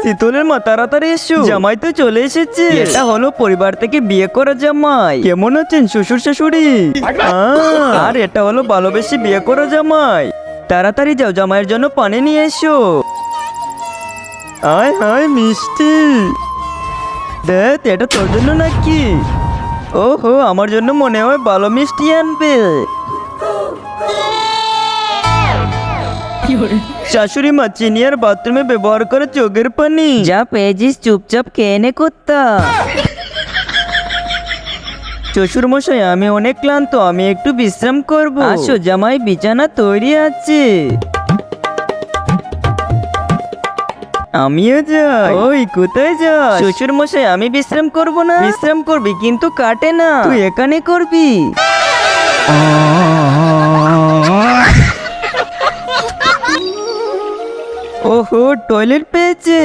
শীতলের মা তাড়াতাড়ি এসো, জামাই তো চলে এসেছে। এটা হলো পরিবার থেকে বিয়ে করা জামাই। কেমন আছেন শ্বশুর শাশুড়ি? আর এটা হলো ভালোবেসে বিয়ে করা জামাই। তাড়াতাড়ি যাও, জামাইয়ের জন্য পানি নিয়ে এসো। আয় হায় মিষ্টি, দেখ এটা তোর জন্য নাকি? ওহো, আমার জন্য মনে হয় ভালো মিষ্টি আনবে। শাশুড়ি মা চিনি আর বাথরুমে ব্যবহার করে চোখের পানি যা পেয়েছিস চুপচাপ খেয়ে নে কুত্তা। শ্বশুর মশাই, আমি অনেক ক্লান্ত, আমি একটু বিশ্রাম করব। আসো জামাই, বিছানা তৈরি আছে। আমিও যাই। ওই কোথায় যাস? শ্বশুর মশাই, আমি বিশ্রাম করব না। বিশ্রাম করবি কিন্তু কাটে না, তুই এখানে করবি। ওহো, টয়লেট পেয়েছে।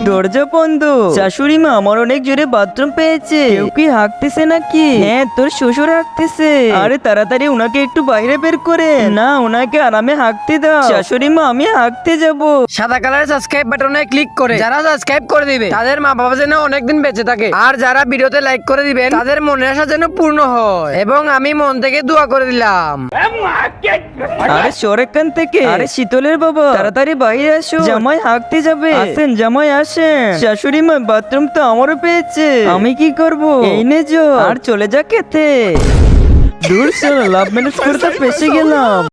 দরজা বন্ধ। শাশুড়ি মা, আমার অনেক জোরে বাথরুম পেয়েছে। কেউ কি হাঁকতেছে নাকি? হ্যাঁ, তোর শ্বশুর হাঁকতেছে। আরে তাড়াতাড়ি উনাকে একটু বাইরে বের করে না, উনাকে আরামে হাঁকতে দাও। শাশুড়ি মা, আমি হাঁকতে যাব। সাদা কালারের সাবস্ক্রাইব বাটনে ক্লিক করে যারা সাবস্ক্রাইব করে দিবে তাদের মা বাবা যেন অনেকদিন বেঁচে থাকে, আর যারা ভিডিওতে লাইক করে দিবেন তাদের মনের আশা যেন পূর্ণ হয়। এবং আমি মন থেকে দোয়া করে দিলাম। আরে সরেকান থেকে। আরে শীতলের বাবা, তাড়াতাড়ি বাইরে আসো, জামাই হাঁকতে যাবে। আসেন জামাই, আসেন। শাশুড়ি মা, বাথরুম তো আমারও পেয়েছে, আমি কি করব? এই নে যো, আর চলে যা খেতে। দূর চলো, লাভ ম্যানেজ করতে ফেসে গেলাম।